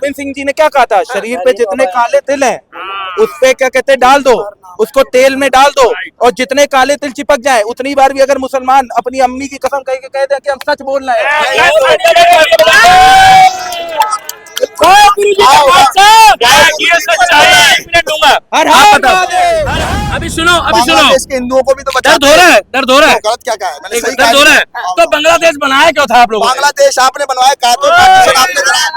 गोविंद सिंह जी ने क्या कहा था, शरीर पे जितने काले तिल हैं उस पे क्या कहते हैं डाल दो, उसको तेल में डाल दो, और जितने काले तिल चिपक जाए उतनी बार भी अगर मुसलमान अपनी अम्मी की कसम कह के कह दे कि हम सच बोल रहे हैं। अभी सुनो बांग्लादेश के हिंदुओं को भी तो दर्द हो रहा है, दर्द हो रहा है, गलत क्या कहा है मैंने, सही दर्द हो रहा है। तो बांग्लादेश बनाया क्यों था आप लोगों ने? बांग्लादेश आपने बनवाया, कहा तो पार्टीशन आपने कराया।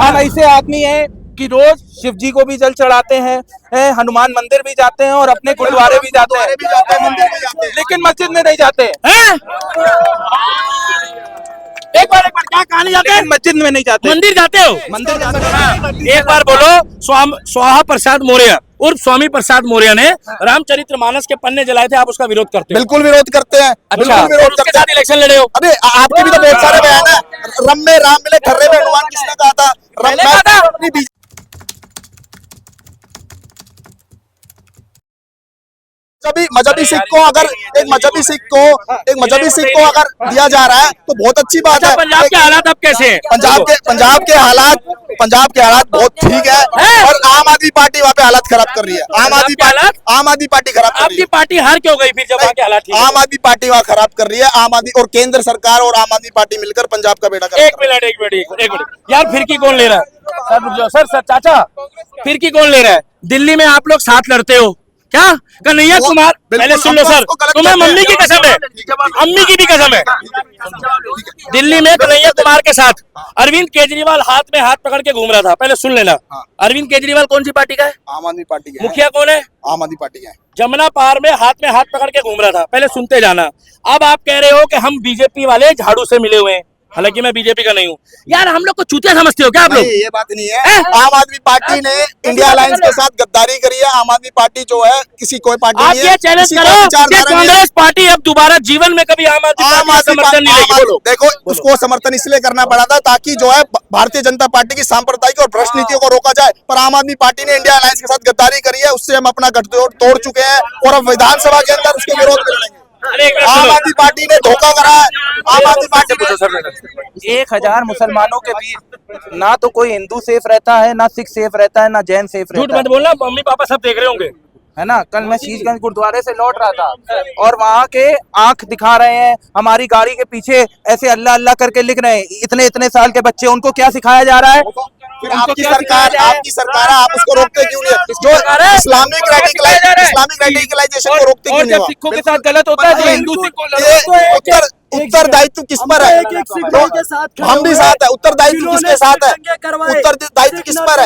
हम ऐसे आदमी हैं कि रोज शिव जी को भी जल चढ़ाते हैं, हनुमान मंदिर भी जाते हैं और अपने गुरुद्वारे भी जाते हैं, मंदिर में जाते हैं। लेकिन मस्जिद में नहीं जाते हैं? एक बार क्या कहानी जाते हैं? मस्जिद में नहीं जाते, मंदिर जाते हो? मंदिर जाते हैं। एक बार बोलो, स्वाहा प्रसाद मौर्य उर्फ स्वामी प्रसाद मौर्य ने रामचरितमानस के पन्ने जलाए थे, आप उसका विरोध करते हो? बिल्कुल विरोध करते हैं। अच्छा, बिल्कुल विरोध उसके करते हैं। साथ इलेक्शन लड़े हो? अबे आपके भी तो बहुत सारे बयान है, रम में राम मिले खर्रे में हनुमान, किसने कहा था? मैंने कहा था। मजहबी सिख को अगर एक मजहबी सिख को अगर दिया जा रहा है तो बहुत अच्छी बात है। पंजाब के हालात अब कैसे हैं? पंजाब के हालात बहुत ठीक है, और आम आदमी पार्टी वहाँ पे हालात खराब कर रही है। आम आदमी पार्टी खराब कर रही आपकी है। पार्टी हार क्यों गई फिर जब वहाँ के हालात ठीक है? आम आदमी पार्टी वहाँ खराब कर रही है। आम आदमी और केंद्र सरकार और आम आदमी पार्टी मिलकर पंजाब का बेड़ा कर। एक मिनट यार, फिरकी कौन ले रहा है? सर चाचा, फिरकी कौन ले रहा है? दिल्ली में आप लोग साथ लड़ते हो क्या? कन्हैया कुमार, पहले सुन लो सर, तुम्हें मम्मी की कसम है, अम्मी की भी कसम है, दिल्ली में कन्हैया कुमार के साथ अरविंद केजरीवाल हाथ में हाथ पकड़ के घूम रहा था। पहले सुन लेना, अरविंद केजरीवाल कौन सी पार्टी का है? आम आदमी पार्टी का। मुखिया कौन है? आम आदमी पार्टी का। जमुना पार में हाथ पकड़ के घूम रहा था। पहले सुनते जाना। अब आप कह रहे हो कि हम बीजेपी वाले झाड़ू से मिले हुए हैं, हालांकि मैं बीजेपी का नहीं हूँ। यार हम लोग को चूतिया समझते हो क्या आप लोग? ये बात नहीं है। आम आदमी पार्टी ने इंडिया अलायंस के साथ गद्दारी करी है। आम आदमी पार्टी जो है कोई पार्टी आप नहीं ये है। चैलेंज करो कि कांग्रेस पार्टी अब दोबारा जीवन में कभी आम आदमी पार्टी का समर्थन नहीं लेगी। बोलो। देखो, उसको समर्थन इसलिए करना पड़ा था ताकि जो है भारतीय जनता पार्टी की सांप्रदायिक और भ्रष्ट नीतियों को रोका जाए, पर आम आदमी पार्टी ने इंडिया अलायंस के साथ गद्दारी करी है। उससे हम अपना गठजोड़ तोड़ चुके हैं और अब विधानसभा के अंदर उसके विरोध में लड़ेंगे। आम आदमी पार्टी ने धोखा करा है। आम आदमी पार्टी 1000 मुसलमानों के बीच ना तो कोई हिंदू सेफ रहता है, ना सिख सेफ रहता है, ना जैन सेफ झूठ रहता है, मत बोलना, मम्मी पापा सब देख रहे होंगे, है ना। कल मैं शीशगंज गुरुद्वारे से लौट रहा था और वहाँ के आंख दिखा रहे हैं, हमारी गाड़ी के पीछे ऐसे अल्लाह अल्लाह करके लिख रहे हैं। इतने साल के बच्चे, उनको क्या सिखाया जा रहा है? फिर आपकी सरकार आप उसको रोकते क्यों नहीं? जो इस्लामिक रेडिकलाइजेशन को रोकते क्यों और नहीं? जब सिखों के साथ गलत होता है तो हिंदू सिख को उत्तरदायित्व किस पर है? हम भी साथ है। उत्तरदायित्व किसके साथ है? उत्तरदायित्व किस पर है?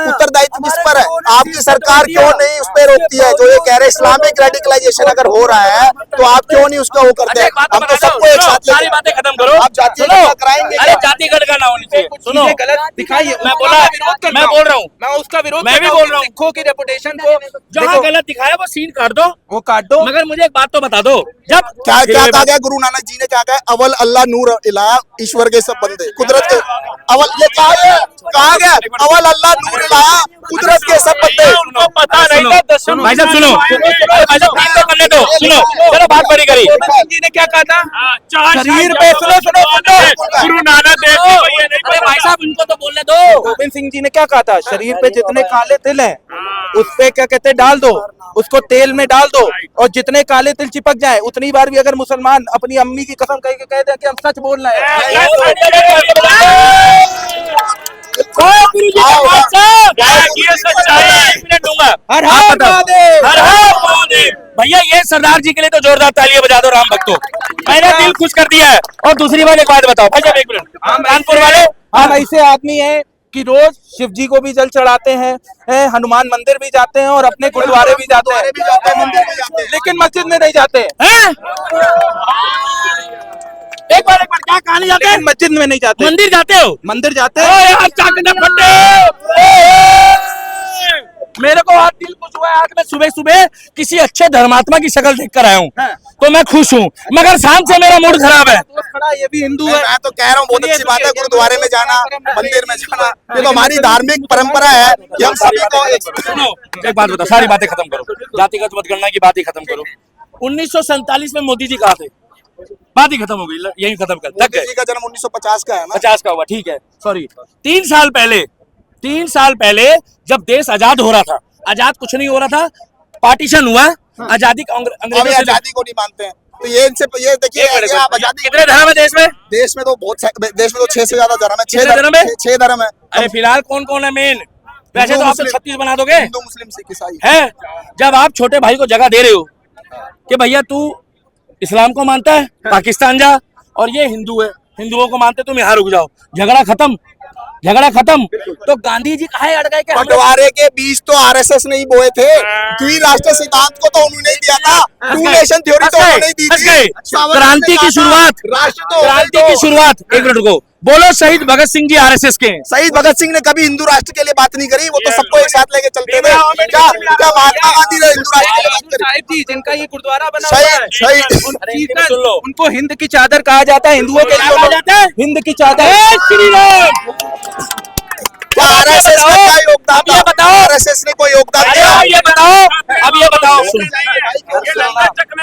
उत्तरदायित्व किस पर है? आपकी सरकार क्यों नहीं उस पर रोकती है? जो ये कह रहे इस्लामिक रेडिकलाइजेशन अगर हो रहा है तो आप क्यों नहीं उसका वो करते हैं? हम तो सबको एक साथ सारी बातें खत्म करो। आप जातीय गणना कराएंगे? अरे जाति गणना ना होनी चाहिए। सुनो, गलत दिखाइए, मैं बोल रहा हूँ, मैं उसका विरोध मैं भी बोल रहा हूँ। सिखों की रेपुटेशन को जहाँ गलत दिखाया वो सीन काट दो, वो काट दो। मगर मुझे एक बात तो बता दो, जब क्या कहा गया? गुरु नानक जी ने क्या कहा? अवल अल्लाह नूर इलाह, ईश्वर के सब बंदे, कुदरत के अवल, ये कहा गया अवल अल्लाह नूर इलाह, कुदरत के सब बंदे। उनको पता नहीं था। भाई साहब सुनो, भाई साहब बात तो करने दो, सुनो, चलो बात बड़ी करी। जी ने क्या कहा था? शरीर पे सुनो गुरु नानक देव जी। अरे भाई साहब उनको तो बोलने दो। गोविंद सिंह जी ने क्या कहा था? शरीर पे जितने काले तिल हैं उस पे क्या कहते हैं डाल दो, उसको तेल में डाल दो, और जितने काले तिल चिपक जाए उतनी बार भी अगर मुसलमान अपनी अम्मी की कसम कह के कह दे कि हम सच बोल रहे हैं। भैया ये सरदार जी के लिए तो जोरदार तालियां बजा दो राम भक्तों, मैंने दिल खुश कर दिया है। और दूसरी बात एक बात बताओ भाई साहब, एक मिनट, कानपुर वाले हम ऐसे आदमी हैं कि रोज शिव जी को भी जल चढ़ाते हैं, हनुमान मंदिर भी जाते हैं और अपने गुरुद्वारे भी जाते हैं, लेकिन मस्जिद में नहीं जाते हैं? एक बार क्या कहानी जाते हैं? मस्जिद में नहीं जाते, मंदिर जाते हो? मंदिर जाते ओ हैं। यार चाकने फटे, मेरे को आज दिल खुश हुआ है। आज मैं सुबह सुबह किसी अच्छे धर्मात्मा की शक्ल देख कर आया हूँ, तो मैं खुश हूँ, मगर शाम से मेरा मूड खराब है। ये भी हिंदू है। मैं तो कह रहा हूँ बहुत अच्छी बात है गुरुद्वारे में जाना, मंदिर में जाना, ये तो हमारी धार्मिक परंपरा है कि हम सभी को सुनो, एक बात बताओ, सारी बातें खत्म करो, जातिगत मतगणना की बात ही खत्म करो। 1947 में मोदी जी कहाँ थे? बात ही खत्म हो गई, यही खत्म कर लग मोदी गए। जी का जन्म 1950 का है ना। 50 का हुआ, ठीक है, सॉरी 3 साल पहले जब देश आजाद हो रहा था, आजाद कुछ नहीं हो रहा था, पार्टीशन हुआ, आजादी हम अंग्रेजों से। आजादी को नहीं मानते हैं, तो ये इनसे ये देखिए, ये आप आजादी कितने धर्म है देश में? देश में तो देश में तो 6 से ज्यादा धर्म है। कितने धर्म है? 6 धर्म है। अरे फिलहाल कौन कौन है मेन? वैसे हिंदू, तो आप तो मुस्लिम। 36 बना दोगे। हिंदू, मुस्लिम, सिख, ईसाई है जब आप छोटे भाई को जगह दे रहे हो कि भैया तू इस्लाम को मानता है, पाकिस्तान जा, और ये हिंदू है, हिंदुओं को मानते, तुम यहाँ रुक जाओ, झगड़ा खत्म, झगड़ा खत्म। तो गांधी जी कहाँ अड़ गए कि हम लोग- बंटवारे के बीज तो आरएसएस नहीं बोए थे, द्विराष्ट्र सिद्धांत को तो उन्होंने दिया था, टू नेशन थ्योरी तो उन्होंने दी फंस थी। गए। सावरकर क्रांति ने की कहा था, शुरुआत, राष्ट्र तो क्रांति होने की दो। शुरुआत, एक मिनट को बोलो, शहीद भगत सिंह जी आरएसएस के हैं। शहीद भगत सिंह ने कभी हिंदू राष्ट्र के लिए बात नहीं करी, वो तो सबको एक साथ लेके चलते थे। क्या महात्मा गांधी ने हिंदू राष्ट्र के लिए बात करी? साहिब जी जिनका ये गुरुद्वारा बना हुआ है, शहीद अरे सुन लो, उनको हिंद की चादर कहा जाता है, हिंदुओं के क्या लिए कहा जाता है? हिंद की चादर। जय श्री राम। क्या आरएसएस ने क्या योगदान अब ये दिया? बताओ। आरएसएस ने कोई योगदान अरे दिया? अब ये बताओ, अब ये बताओ,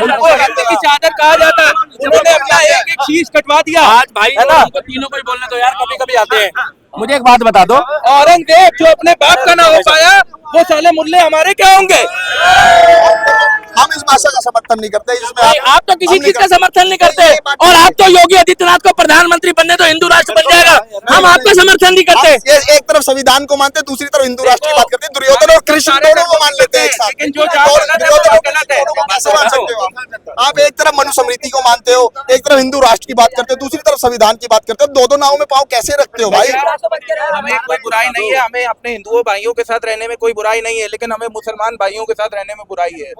उनको हिंद की चादर कहा जाता है, उन्होंने अपना एक एक शीश कटवा दिया। आज भाई है ना? उनको तीनों को ही बोलने दो यार, कभी कभी आते हैं। मुझे एक बात बता दो, औरंगजेब जो अपने बाप का ना हो पाया, वो साले मुल्ले हमारे क्या होंगे? हम इस भाषा का समर्थन नहीं करते जिसमें भाई, आप तो किसी हम नहीं चीज का करते। समर्थन नहीं करते, और आप तो योगी आदित्यनाथ को प्रधानमंत्री बनने तो हिंदू राष्ट्र बन जाएगा, हम आपका समर्थन नहीं करते। ये एक तरफ संविधान को मानते हैं, दूसरी तरफ हिंदू राष्ट्र की बात करते हैं। दुर्योधन और कृष्ण दोनों को मान लेते हैं एक साथ। लेकिन जो जहाँ और गलत है, दुर्योधन वो और गलत कृष्ण है। दोनों को कैसे मान सकते हो आप? एक तरफ मनुस्मृति को मानते हो, एक तरफ हिंदू राष्ट्र की बात करते हो, दूसरी तरफ संविधान की बात करते हो। दो नाव में पाँव कैसे रखते हो भाई? हमें कोई बुराई नहीं है, हमें अपने हिंदुओं भाइयों के साथ रहने में कोई बुराई नहीं है, लेकिन हमें मुसलमान भाइयों के साथ रहने में बुराई है।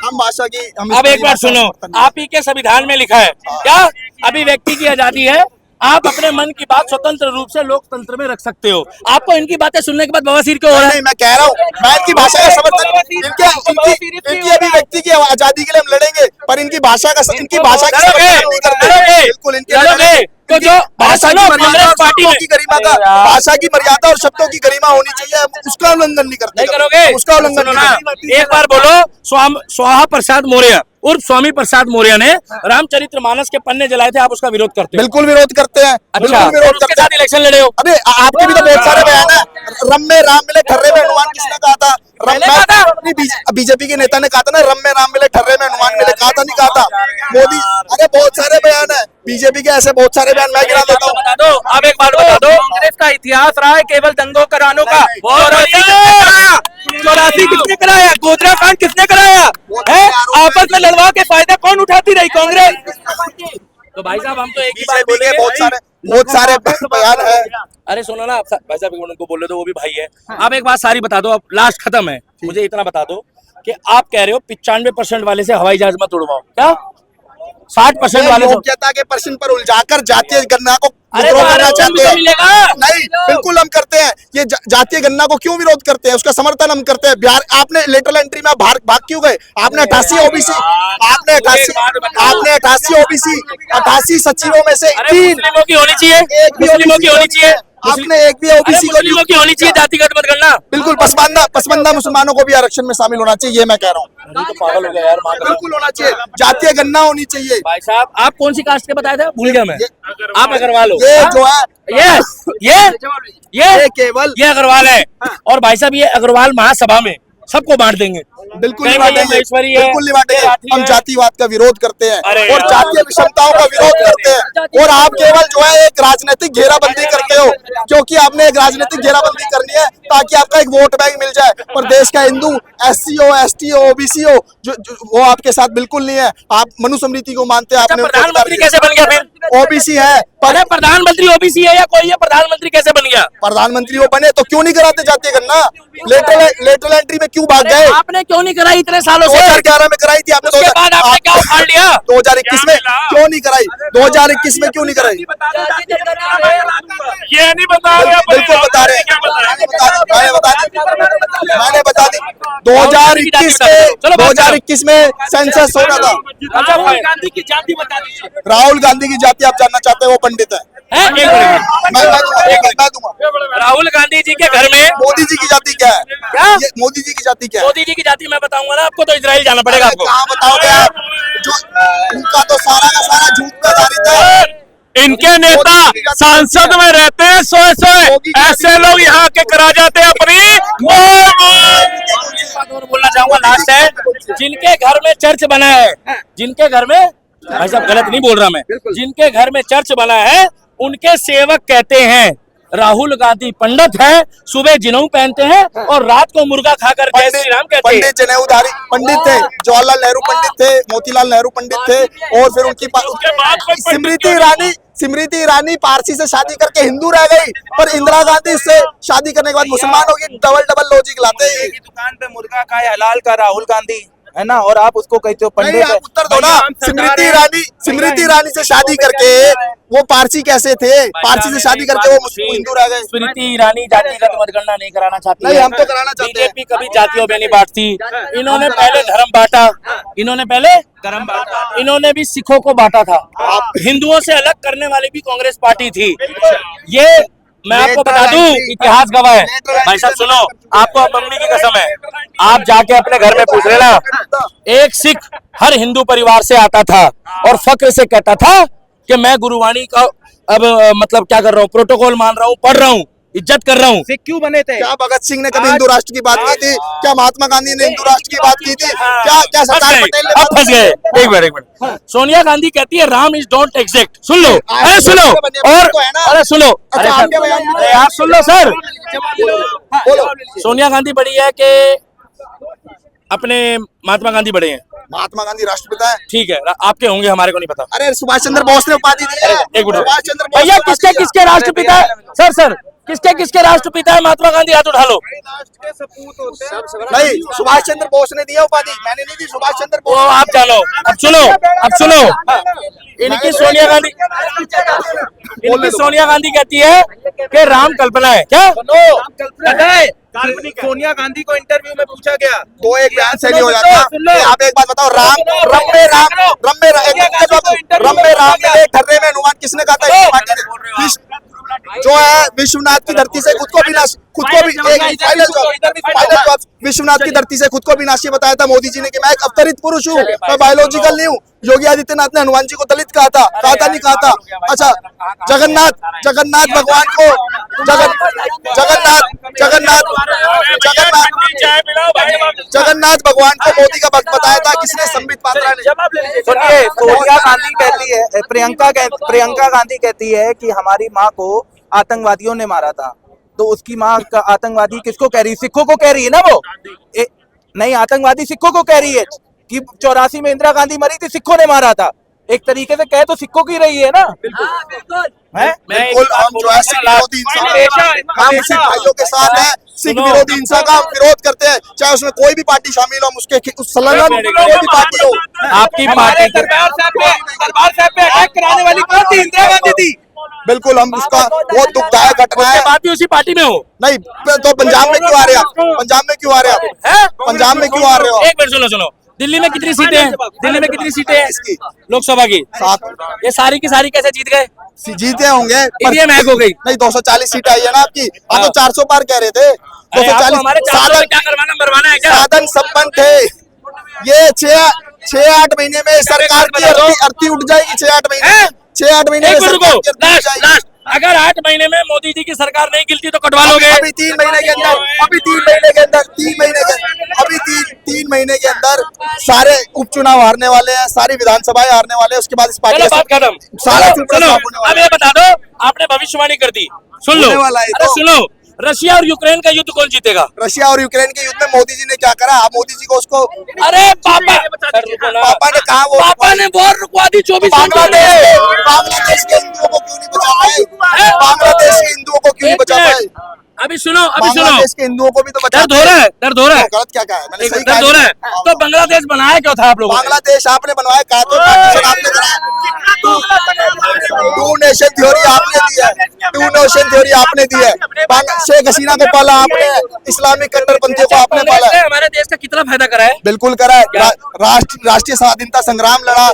हम भाषा की अब एक बार सुनो, आप ही के संविधान में लिखा है क्या, अभिव्यक्ति की आजादी है, आप अपने मन की बात स्वतंत्र रूप से लोकतंत्र में रख सकते हो। आपको इनकी बातें सुनने के बाद बवासीर क्यों हो रहा है? नहीं, मैं कह रहा हूँ, मैं इनकी भाषा का समर्थन, इनकी अभिव्यक्ति की आजादी के लिए हम लड़ेंगे, पर इनकी भाषा का समर्थन नहीं करते। बिल्कुल इनके तो जो भाषा की मर्यादा और पार्टी शब्दों की गरिमा का, भाषा की मर्यादा और शब्दों की गरिमा होनी चाहिए, हम उसका उल्लंघन नहीं करते। नहीं करोगे? उसका उल्लंघन सुनो नहीं ना, करते। एक बार बोलो, स्वाहा प्रसाद मौर्य उर्फ स्वामी प्रसाद मौर्य ने रामचरितमानस के पन्ने जलाए थे, आप उसका विरोध करते हो? बिल्कुल विरोध करते हैं, अच्छा, बिल्कुल विरोध उसके करते साथ इलेक्शन लड़े हो? अबे आपके भी तो बहुत सारे बयान है। रम में राम मिले ठर्रे में हनुमान, किसने कहा था? मैंने कहा था। बीजेपी के नेता ने कहा था ना, रम में राम मिले ठर्रे में हनुमान मिले, कहा था नहीं कहा था? मोदी, अरे बहुत सारे बयान है बीजेपी के, ऐसे बहुत सारे बयान मैं गिरा देता हूँ। बता दो, अब एक बात बता दो, कांग्रेस का इतिहास रहा है केवल दंगों करानों का। बहुत बढ़िया। 84 किसने कराया? गोधरा कांड किसने कराया है? आपस में लड़वा के फायदा कौन उठाती रही? कांग्रेस। तो भाई साहब हम तो एक ही बात बीजेपी के बोलेंगे, बहुत सारे बयान है। अरे सुनो ना, भाई साहब एक मिनट को बोल रहे, तो वो भी भाई है। आप एक बात सारी बता दो, अब लास्ट खत्म है, मुझे इतना बता दो कि आप कह रहे हो 95% वाले से हवाई जहाज मत उड़वाओ, क्या 60% वाले से? योग्यता के प्रश्न पर उलझाकर जातीय गणना को अरे विद्रोह तो करना आरक्षण चाहते भी तो हैं। मिलेगा। नहीं, बिल्कुल हम करते हैं ये जातीय गणना को क्यों विरोध करते हैं, उसका समर्थन हम करते हैं। बिहार आपने लेटरल एंट्री में भाग क्यों गए? आपने 88 ओबीसी, आपने 88 ओबीसी, 88 सचिवों में से अरे 3 मुस्लिमों की होनी चाहिए, एक भी मुस्लिमों OBC की होनी चाहिए, आपने एक भी अरे ओबीसी को मुस्लिमों की होनी चाहिए, जातिगत मत करना। बिल्कुल पसमानदा मुसलमानों को भी आरक्षण में शामिल होना चाहिए, ये मैं कह रहा हूँ। तो पागल हो गया यार, माँ कसम। बिल्कुल होना चाहिए, जातीय गणना होनी चाहिए। भाई साहब आप कौन सी कास्ट के बताए थे, भूल गया मैं। आप अग्रवाल हो? ये जो है ये केवल ये अग्रवाल है, और भाई साहब ये अग्रवाल महासभा में सबको बांट देंगे। बिल्कुल नहीं, नहीं बांटेंगे, महेश्वरी है, बिल्कुल नहीं बांटेंगे। राठी हम है। जातिवाद का विरोध करते हैं अरे और जातीय विषमताओं का विरोध करते हैं, और आप केवल जो है एक राजनीतिक घेराबंदी करते हो, क्योंकि आपने एक राजनीतिक घेराबंदी करनी है ताकि आपका एक वोट बैंक मिल जाए। पर देश का हिंदू SC हो, ST हो, OBC हो, वो आपके साथ बिल्कुल नहीं है। आप मनुस्मृति को मानते हैं, आपने प्रधानमंत्री कैसे बन गया फिर? OBC है, पर अरे प्रधानमंत्री ओबीसी है या कोई है, प्रधानमंत्री कैसे बन गया? प्रधानमंत्री वो बने तो क्यों नहीं कराते जातीय गणना? लेटरल एंट्री में क्यों भाग गए? आपने क्यों नहीं कराई इतने सालों से? 2011 में कराई थी आपने, उसके बाद आपने क्या उखाड़ लिया? 2021 में क्यों नहीं कराई? 2021 में क्यों नहीं कराई? ये नहीं बता रहे, बिल्कुल बता रहे हैं, बता रहे हैं। मैंने बता दी 2021 में सेंसस हो रहा था। अच्छा, राहुल गांधी की जाति बता दीजिए। राहुल गांधी की जाति आप जानना चाहते हैं? वो पंडित है। एक मिनट, मैं दूंगा। राहुल गांधी जी के घर में मोदी जी की जाति क्या है? क्या? ये मोदी जी की जाति क्या है? मोदी जी की जाति मैं बताऊंगा ना आपको, तो इजराइल जाना पड़ेगा आपको। कहाँ बताओगे आप? जो उनका तो सारा का सारा झूठ का आधारित है। इनके नेता सांसद में रहते हैं सोए सोए, ऐसे लोग यहाँ के करा जाते हैं अपनी। और बोलना चाहूंगा लास्ट है, जिनके घर में चर्च बना है, जिनके घर में, भाई साहब गलत नहीं बोल रहा मैं, जिनके घर में चर्च बना है उनके सेवक कहते हैं राहुल गांधी पंडित है, सुबह जिनेऊ पहनते हैं और रात को मुर्गा खाकर जय श्री राम कहते हैं। पंडित जनेऊधारी पंडित थे, जवाहरलाल नेहरू पंडित थे, मोतीलाल नेहरू पंडित थे, और फिर उनकी स्मृति ईरानी पारसी से शादी करके हिंदू रह गई, पर इंदिरा गांधी से शादी करने के बाद मुसलमान हो गई। डबल लॉजिक लाते हैं। दुकान पे मुर्गा खाए हलाल का राहुल गांधी है ना, और आप उसको कहते हो पंडित। आप उत्तर दो ना। स्मृति ईरानी से शादी करके वो पारसी कैसे थे? पारसी से शादी करके वो हिंदू रह गए। स्मृति ईरानी जातिगत मतगणना नहीं कराना चाहती नहीं, है। हम तो कराना चाहते हैं। बीजेपी कभी जातियों में नहीं बांटती। इन्होंने पहले धर्म बांटा, इन्होंने भी सिखों को बांटा था। हिंदुओं से अलग करने वाली भी कांग्रेस पार्टी थी। ये मैं आपको बता दूं, इतिहास गवाह है। भाई साहब सुनो, आपको मम्मी की कसम है, आप जाके अपने घर में पूछ लेना, एक सिख हर हिंदू परिवार से आता था और फक्र से कहता था कि मैं गुरुवाणी का अब मतलब क्या कर रहा हूँ, प्रोटोकॉल मान रहा हूँ, पढ़ रहा हूँ, इज्जत कर रहा हूँ। सिख क्यों बने थे? क्या भगत सिंह ने कभी हिंदू राष्ट्र की बात की थी? क्या महात्मा गांधी ने हिंदू राष्ट्र की बात की थी? क्या सरदार पटेल ने? अब फंस गए। एक मिनट, सोनिया गांधी कहती है राम इज डोंट एग्जिस्ट। सुन लो, अरे सुनो, और अरे सुनो, अरे आप सुन लो सर। सोनिया गांधी बड़ी है कि अपने महात्मा गांधी बड़े हैं? महात्मा गांधी राष्ट्रपिता है। ठीक है, आपके होंगे, हमारे को नहीं पता। अरे सुभाष चंद्र बोस ने उपाधि दी है। एक मिनट सुभाष चंद्र बोस भैया, किसके किसके राष्ट्रपिता है? सर किसके राष्ट्रपिता है महात्मा गांधी? हाथ उठा लो। नहीं, सुभाष चंद्र बोस ने दिया उपाधि, मैंने नहीं दी। सुभाष चंद्र वो बोस। आप जानो। अब सुनो, इनकी सोनिया गांधी कहती है कि राम कल्पना है। क्या सोनिया गांधी को इंटरव्यू में पूछा गया तो एक बयान से नहीं हो जाता। आप एक बात बताओ, रम में राम मिले ठर्रे में हनुमान, किसने कहा था? जो है विश्वनाथ की धरती से खुद को भी विश्वनाथ की धरती से खुद को विनाशी बताया था मोदी जी ने कि मैं एक अवतरित पुरुष हूँ, मैं बायोलॉजिकल नहीं हूँ। योगी आदित्यनाथ ने हनुमान जी को दलित कहा था नहीं कहा था? अच्छा, जगन्नाथ भगवान को जगन्नाथ भगवान को मोदी का भक्त बताया था, किसने? संबित पात्रा ने। सुनिए, सोनिया गांधी कहती है, प्रियंका गांधी कहती है कि हमारी माँ को आतंकवादियों ने मारा था। तो उसकी माँ का आतंकवादी किसको कह रही है? सिखों को कह रही है ना वो। नहीं, आतंकवादी सिखों को कह रही है कि 84 में इंदिरा गांधी मरी थी, सिखों ने मारा था। एक तरीके से कह तो सिखों की रही है ना। बिल्कुल, हम जो है सिख विरोधी इंसान, हम सिख भाइयों के साथ हैं। सिख विरोधी हिंसा का हम विरोध करते हैं, चाहे उसमें कोई भी पार्टी शामिल हो, हम उसके संलग्न कोई भी पार्टी हो। आपकी पार्टी दरबार साहब पे अटैक कराने वाली कौन थी? इंदिरा गांधी थी। बिल्कुल, हम उसका बहुत दुखदायक घटना है। बात भी उसी पार्टी में हो? नहीं, तो पंजाब में क्यों आ रहे हैं आप? पंजाब में क्यों आ रहे हो? एक मिनट सुनो, दिल्ली में कितनी सीटें हैं? इसकी लोकसभा की 7। ये सारी की सारी कैसे जीत गए? जीते होंगे, ईवीएम हैक हो गई। नहीं, 240 सीट आई है ना आपकी। आप तो 400 पार कह रहे थे। 240 हमारे क्या करवाना है क्या? साधन संपन्न थे। ये 6-8 महीने में सरकार की अर्थी उठ जाएगी। 6-8 महीने में लास्ट, अगर 8 महीने में मोदी जी की सरकार नहीं गिरती तो कटवा लोगे? अभी 3 महीने के अंदर सारे उपचुनाव हारने वाले हैं, सारी विधानसभाएं हारने वाले हैं। उसके बाद इस पार्टी बात खत्म। अब ये बता दो, आपने भविष्यवाणी कर दी, सुन लो। अरे सुनो, रशिया और यूक्रेन का युद्ध कौन जीतेगा? रशिया और यूक्रेन के युद्ध में मोदी जी ने क्या करा? आप मोदी जी को उसको अरे पापा ने कहा, वो पापा ने वॉर रुकवा दी। 24 बांग्लादेश के हिंदुओं को क्यों नहीं बचा पाए? बांग्लादेश के हिंदुओं को क्यों नहीं बचा पाए? अभी सुनो, बांग्लादेश के हिंदुओं को भी तो बचा। दर्द हो रहा है। गलत क्या कहा है? मैंने सही दर्द हो रहा है। तो बांग्लादेश बनाया क्यों था आप लोगों ने? बांग्लादेश आपने बनवाया, कहा तो आपने कराया। 2 नेशन थ्योरी आपने दी है। 2 इंडो ओशियन थ्योरी आपने दी है, शेख हसीना को पाला आपने, इस्लामिक कट्टरपंथियों को आपने पाला है। हमारे देश का कितना फायदा करा है? बिल्कुल करा है, राष्ट्रीय स्वाधीनता संग्राम लड़ा।